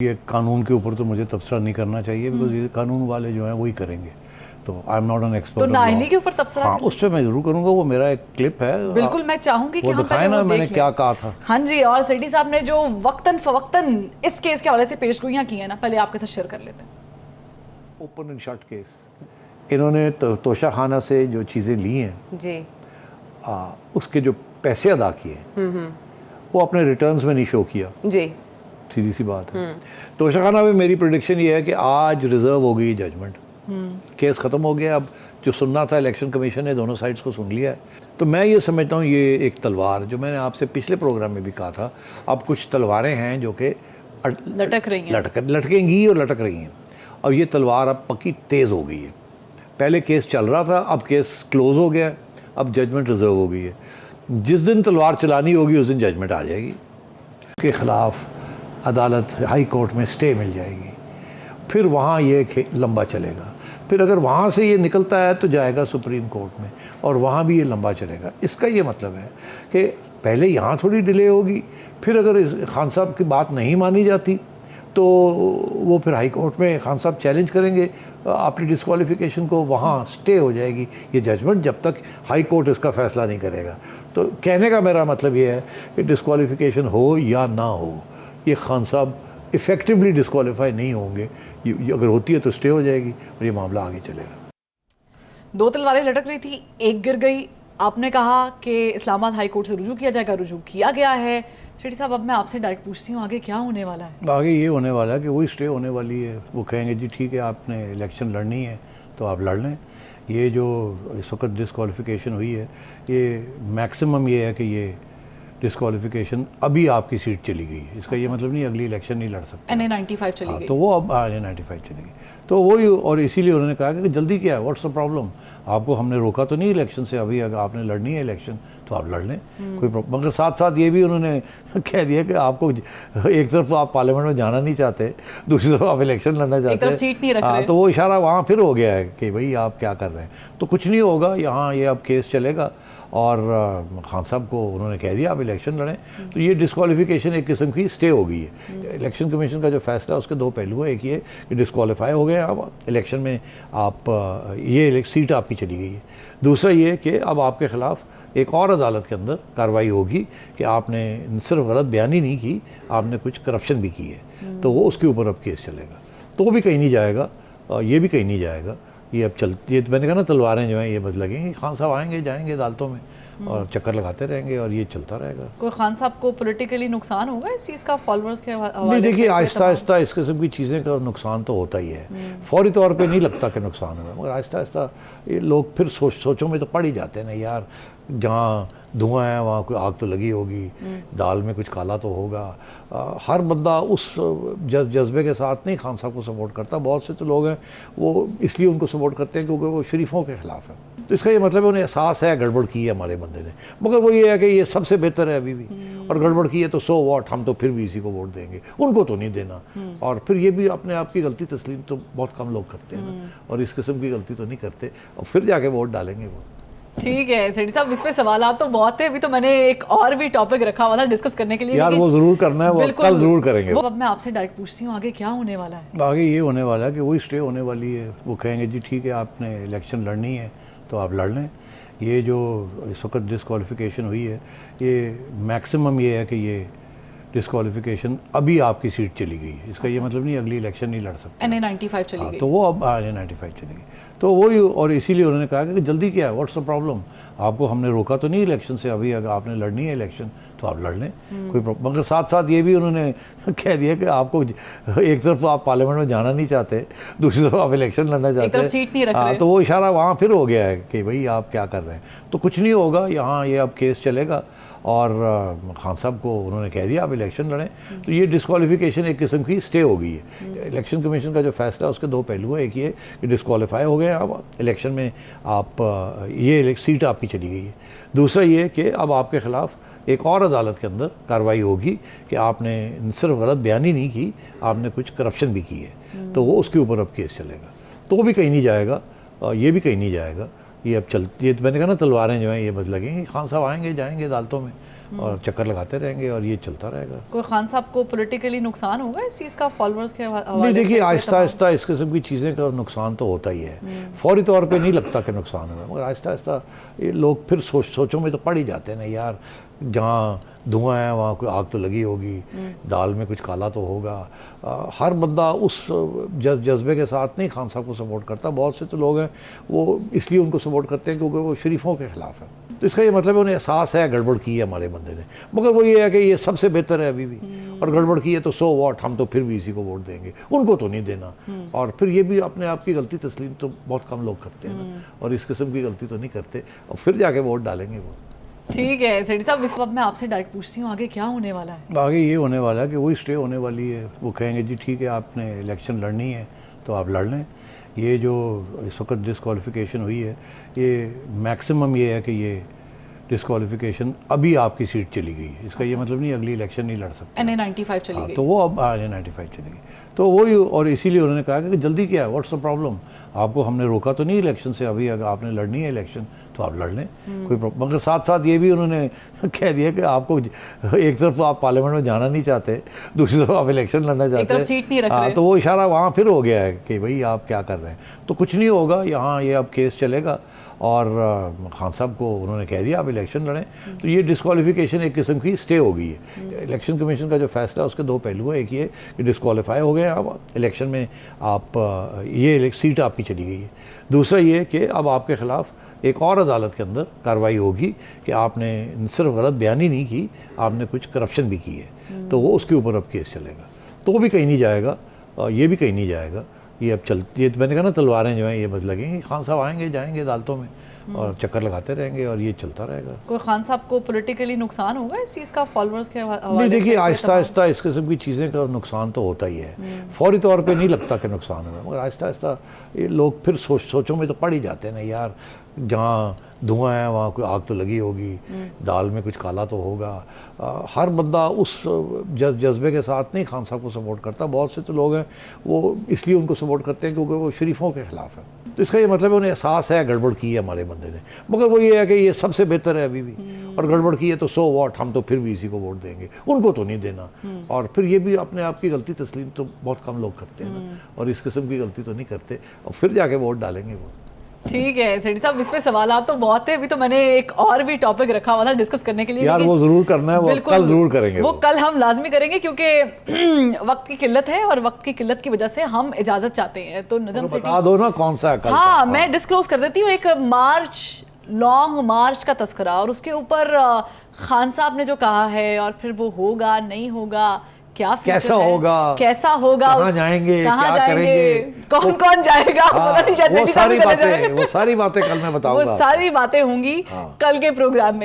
ये कानून के ऊपर तो मुझे तबसरा नहीं करना चाहिए, बिकॉज ये कानून वाले जो हैं वही करेंगे। तो I am not an expert. तो नाअहली के ऊपर तबसरा, हाँ, उस पर मैं जरूर करूँगा। वो मेरा एक क्लिप है, बिल्कुल मैं चाहूंगी कि वो दिखाए ना मैंने क्या कहा था। हाँ जी, और सेठी साहब ने जो वक्तन फवक्तन इस केस के हवाले से पेशगोइयाँ की हैं ना, पहले आपके साथ शेयर कर लेते हैं। Open and shut case. इन्होंने तोशा खाना से जो चीज़ें ली हैं जी, उसके जो पैसे अदा किए वो अपने रिटर्न्स में नहीं शो किया जी, सीधी सी बात है। तोशा खाना में मेरी प्रेडिक्शन ये है कि आज रिजर्व हो गई जजमेंट, केस ख़त्म हो गया। अब जो सुनना था इलेक्शन कमीशन ने दोनों साइड्स को सुन लिया है। तो मैं ये समझता हूँ ये एक तलवार, जो मैंने आपसे पिछले प्रोग्राम में भी कहा था, अब कुछ तलवारें हैं जो कि लटक रही हैं, लटकेंगी और लटक रही हैं। अब ये तलवार अब पक्की तेज़ हो गई है। पहले केस चल रहा था, अब केस क्लोज हो गया, अब जजमेंट रिजर्व हो गई है। जिस दिन तलवार चलानी होगी उस दिन जजमेंट आ जाएगी। उसके ख़िलाफ़ अदालत हाई कोर्ट में स्टे मिल जाएगी, फिर वहाँ ये लंबा चलेगा। फिर अगर वहाँ से ये निकलता है तो जाएगा सुप्रीम कोर्ट में, और वहाँ भी ये लंबा चलेगा। इसका ये मतलब है कि पहले यहाँ थोड़ी डिले होगी, फिर अगर खान साहब की बात नहीं मानी जाती तो वो फिर हाई कोर्ट में खान साहब चैलेंज करेंगे अपनी डिस्क्वालिफिकेशन को, वहाँ स्टे हो जाएगी ये जजमेंट जब तक हाई कोर्ट इसका फ़ैसला नहीं करेगा। तो कहने का मेरा मतलब ये है कि डिस्क्वालिफिकेशन हो या ना हो, ये खान साहब इफ़ेक्टिवली डिस्क्वालीफाई नहीं होंगे। अगर होती है तो स्टे हो जाएगी और ये मामला आगे चलेगा। दो तलवारें लटक रही थी, एक गिर गई। आपने कहा कि इस्लामाबाद हाई कोर्ट से रुजू किया जाएगा, रुजू किया गया है। शेठी साहब, अब मैं आपसे डायरेक्ट पूछती हूँ, आगे क्या होने वाला है? आगे ये होने वाला है कि वही स्टे होने वाली है। वो कहेंगे जी ठीक है, आपने इलेक्शन लड़नी है तो आप लड़ लें। ये जो इस वक्त डिस्क्वालिफिकेशन हुई है, ये मैक्सिमम ये है कि ये डिस्क्वालिफिकेशन अभी आपकी सीट चली गई है। इसका ये मतलब नहीं अगली इलेक्शन नहीं लड़ सकते। NA-95 चली गई। तो वो अब NA-95 चलेगी। तो वही, और इसीलिए उन्होंने कहा कि जल्दी क्या है, व्हाट्स द प्रॉब्लम, आपको हमने रोका तो नहीं इलेक्शन से, अभी अगर आपने लड़नी है इलेक्शन तो आप लड़ लें, कोई प्रॉब्लम। मगर साथ साथ ये भी उन्होंने कह दिया कि आपको एक तरफ आप पार्लियामेंट में जाना नहीं चाहते, दूसरी तरफ आप इलेक्शन लड़ना चाहते हैं, सीट नहीं रख रहे। तो वो इशारा वहाँ फिर हो गया है कि भाई आप क्या कर रहे हैं। तो कुछ नहीं होगा यहाँ, ये अब केस चलेगा और खान साहब को उन्होंने कह दिया आप इलेक्शन लड़ें। तो ये डिस्क्वालिफिकेशन एक किस्म की स्टे हो गई है। इलेक्शन कमीशन का जो फैसला है उसके दो पहलू हैं। एक ये कि डिस्क्वालीफाई हो गए आप इलेक्शन में, आप ये सीट आपकी चली गई है। दूसरा ये कि अब आपके ख़िलाफ़ एक और अदालत के अंदर कार्रवाई होगी कि आपने सिर्फ गलत बयानी नहीं की, आपने कुछ करप्शन भी की है, तो वो उसके ऊपर अब केस चलेगा। तो वो भी कहीं नहीं जाएगा, ये भी कहीं नहीं जाएगा। ये अब ये मैंने कहा ना, तलवारें जो हैं ये बस लगेंगी। खान साहब आएंगे जाएंगे अदालतों में और चक्कर लगाते रहेंगे और ये चलता रहेगा। कोई खान साहब को पॉलिटिकली नुकसान होगा इस चीज़ का, फॉलोअर्स के हवाले से? नहीं, देखिए आहिस्ता आहिस्ता इस किस्म की चीज़ें का नुकसान तो होता ही है। फौरी तौर पे नहीं लगता कि नुकसान होगा, मगर आहिस्ता आहिस्ता ये लोग फिर सोचों में तो पड़ ही जाते हैं ना यार, जहाँ धुआं है वहाँ कोई आग तो लगी होगी, दाल में कुछ काला तो होगा। हर बंदा उस जज्बे के साथ नहीं खान साहब को सपोर्ट करता। बहुत से तो लोग हैं वो इसलिए उनको सपोर्ट करते हैं क्योंकि वो शरीफों के ख़िलाफ़ है। तो इसका ये मतलब है उन्हें एहसास है गड़बड़ की है हमारे बंदे ने, मगर वो ये है कि ये सबसे बेहतर है अभी भी, और गड़बड़ की है तो सो वॉट, हम तो फिर भी इसी को वोट देंगे, उनको तो नहीं देना। और फिर ये भी अपने आप की गलती तस्लीम तो बहुत कम लोग करते हैं ना, और इस किस्म की गलती तो नहीं करते, और फिर जाके वोट डालेंगे वो। ठीक है सेठी साहब, इस पे सवालात तो बहुत है। अभी तो मैंने एक और भी टॉपिक रखा हुआ था डिस्कस करने के लिए, यार वो ज़रूर करना है, वो कल ज़रूर करेंगे। वो अब मैं आपसे डायरेक्ट पूछती हूँ, आगे क्या होने वाला है? आगे ये होने वाला है कि वही स्टे होने वाली है। वो कहेंगे जी ठीक है, आपने इलेक्शन लड़नी है तो आप लड़ लें। ये जो इस वक्त डिस्क्वालिफिकेशन हुई है, ये मैक्सिमम ये है कि ये डिस्क्वालिफिकेशन अभी आपकी सीट चली गई है। इसका ये मतलब नहीं अगली इलेक्शन नहीं लड़ सकते। NA-95 चली गई। तो वो अब NA-95 चलेगी। तो वही, और इसीलिए उन्होंने कहा कि जल्दी क्या है, व्हाट्स द प्रॉब्लम, आपको हमने रोका तो नहीं इलेक्शन से, अभी अगर आपने लड़नी है इलेक्शन तो आप लड़ लें, कोई प्रॉब्लम। मगर साथ साथ ये भी उन्होंने कह दिया कि आपको एक तरफ आप पार्लियामेंट में जाना नहीं चाहते, दूसरी तरफ आप इलेक्शन लड़ना चाहते हैं, सीट नहीं रख रहे। तो वो इशारा वहाँ फिर हो गया है कि भाई आप क्या कर रहे हैं। तो कुछ नहीं होगा यहाँ, ये अब केस चलेगा और खान साहब को उन्होंने कह दिया आप इलेक्शन लड़ें। तो ये डिस्क्वालिफिकेशन एक किस्म की स्टे हो गई है। इलेक्शन कमीशन का जो फैसला है उसके दो पहलू हैं। एक ये कि डिस्क्वालीफाई हो गए आप इलेक्शन में, आप ये सीट आपकी चली गई है। दूसरा ये कि अब आपके ख़िलाफ़ एक और अदालत के अंदर कार्रवाई होगी कि आपने सिर्फ गलत बयानी नहीं की, आपने कुछ करप्शन भी की है, तो वो उसके ऊपर अब केस चलेगा। तो वो भी कहीं नहीं जाएगा, ये भी कहीं नहीं जाएगा। ये अब ये मैंने कहा ना, तलवारें जो हैं ये बस लगेंगी। खान साहब आएंगे जाएंगे अदालतों में और चक्कर लगाते रहेंगे और ये चलता रहेगा। कोई खान साहब को पॉलिटिकली नुकसान होगा इस चीज़ का, फॉलोअर्स के हवाले नहीं, देखिए से? आहिस्ता आहिस्ता इस किस्म की चीज़ें का नुकसान तो होता ही है। फौरी तौर पे नहीं लगता कि नुकसान होगा, मगर आहिस्ता आहिस्ता ये लोग फिर सोचों में तो पड़ ही जाते हैं ना यार, जहाँ धुआं है वहाँ कोई आग तो लगी होगी, दाल में कुछ काला तो होगा। हर बंदा उस जज्बे के साथ नहीं खान साहब को सपोर्ट करता। बहुत से तो लोग हैं वो इसलिए उनको सपोर्ट करते हैं क्योंकि वो शरीफों के ख़िलाफ़ है। तो इसका ये मतलब है उन्हें एहसास है गड़बड़ की है हमारे बंदे ने, मगर वो ये है कि ये सबसे बेहतर है अभी भी, और गड़बड़ की है तो सो वॉट, हम तो फिर भी इसी को वोट देंगे, उनको तो नहीं देना। और फिर ये भी अपने आप की गलती तस्लीम तो बहुत कम लोग करते हैं ना, और इस किस्म की गलती तो नहीं करते, और फिर जाके वोट डालेंगे वो। ठीक है सेठी साहब, इस वक्त मैं आपसे डायरेक्ट पूछती हूँ आगे क्या होने वाला है? आगे ये होने वाला है कि वही स्टे होने वाली है। वो कहेंगे जी ठीक है आपने इलेक्शन लड़नी है तो आप लड़ लें। ये जो इस वक्त डिस्क्वालिफिकेशन हुई है, ये मैक्सिमम ये है कि ये डिस्क्वालिफिकेशन अभी आपकी सीट चली गई है, इसका ये मतलब नहीं अगली इलेक्शन नहीं लड़ सकते। NA 95 चली गई। तो वो अब NA 95 चली गई, तो वही, और इसीलिए उन्होंने कहा कि जल्दी क्या है, व्हाट्स द प्रॉब्लम, आपको हमने रोका तो नहीं इलेक्शन से, अभी अगर आपने लड़नी है इलेक्शन तो आप लड़ लें, कोई प्रॉब्लम। मगर साथ साथ ये भी उन्होंने कह दिया कि आपको एक तरफ आप पार्लियामेंट में जाना नहीं चाहते, दूसरी तरफ आप इलेक्शन लड़ना चाहते हैं, सीट नहीं रख रहे। तो वो इशारा वहाँ फिर हो गया है कि भाई आप क्या कर रहे हैं। तो कुछ नहीं होगा यहाँ, ये अब केस चलेगा, और खान साहब को उन्होंने कह दिया आप इलेक्शन लड़ें, तो ये डिस्क्वालिफिकेशन एक किस्म की स्टे हो गई है। इलेक्शन कमीशन का जो फैसला है उसके दो पहलू हैं, एक ये कि डिस्क्वालीफाई हो गए आप इलेक्शन में, आप ये सीट आपकी चली गई है। दूसरा ये कि अब आपके ख़िलाफ़ एक और अदालत के अंदर कार्रवाई होगी कि आपने सिर्फ गलत बयानी नहीं की, आपने कुछ करप्शन भी की है, तो वो उसके ऊपर अब केस चलेगा। तो वो भी कहीं नहीं जाएगा, ये भी कहीं नहीं जाएगा। ये अब ये मैंने कहा ना, तलवारें जो हैं ये बस लगेंगी, खान साहब आएंगे जाएंगे अदालतों में और चक्कर लगाते रहेंगे और ये चलता रहेगा। कोई खान साहब को पॉलिटिकली नुकसान होगा इस चीज़ का, फॉलोअर्स के हवाले से? नहीं, देखिए आहिस्ता आहिस्ता इस किस्म की चीज़ें का नुकसान तो होता ही है। फौरी तौर पे नहीं लगता कि नुकसान होगा, मगर आहिस्ता आहिस्ता ये लोग फिर सोचों में तो पड़ ही जाते हैं ना यार, जहाँ धुआं है वहाँ कोई आग तो लगी होगी, दाल में कुछ काला तो होगा। हर बंदा उस जज्बे के साथ नहीं खान साहब को सपोर्ट करता। बहुत से तो लोग हैं वो इसलिए उनको सपोर्ट करते हैं क्योंकि वो शरीफों के ख़िलाफ़ है। तो इसका ये मतलब है उन्हें एहसास है गड़बड़ की है हमारे बंदे ने, मगर वो ये है कि ये सबसे बेहतर है अभी भी, और गड़बड़ की है तो सो वॉट, हम तो फिर भी इसी को वोट देंगे, उनको तो नहीं देना। और फिर ये भी अपने आप की गलती तस्लीम तो बहुत कम लोग करते हैं ना, और इस किस्म की गलती तो नहीं करते, और फिर जाके वोट डालेंगे वो। ठीक है सेठी साहब, इस पे सवाल तो बहुत है, अभी तो मैंने एक और भी टॉपिक रखा हुआ था डिस्कस करने के लिए। यार वो जरूर करना है, वो कल जरूर करेंगे, वो कल हम लाजमी करेंगे क्योंकि वक्त की किल्लत है, और वक्त की किल्लत की वजह से हम इजाजत चाहते हैं। तो नजम से बता दो ना कौन सा है कल। हाँ, मैं डिस्क्लोज कर देती हूँ। एक लॉन्ग मार्च का तस्करा, और उसके ऊपर खान साहब ने जो कहा है, और फिर वो होगा नहीं होगा, क्या कैसा होगा, कहाँ जाएंगे, कहाँ क्या करेंगे, कौन कौन जाएगा, वो सारी बातें कल मैं बताऊंगा। वो सारी बातें होंगी कल के प्रोग्राम में।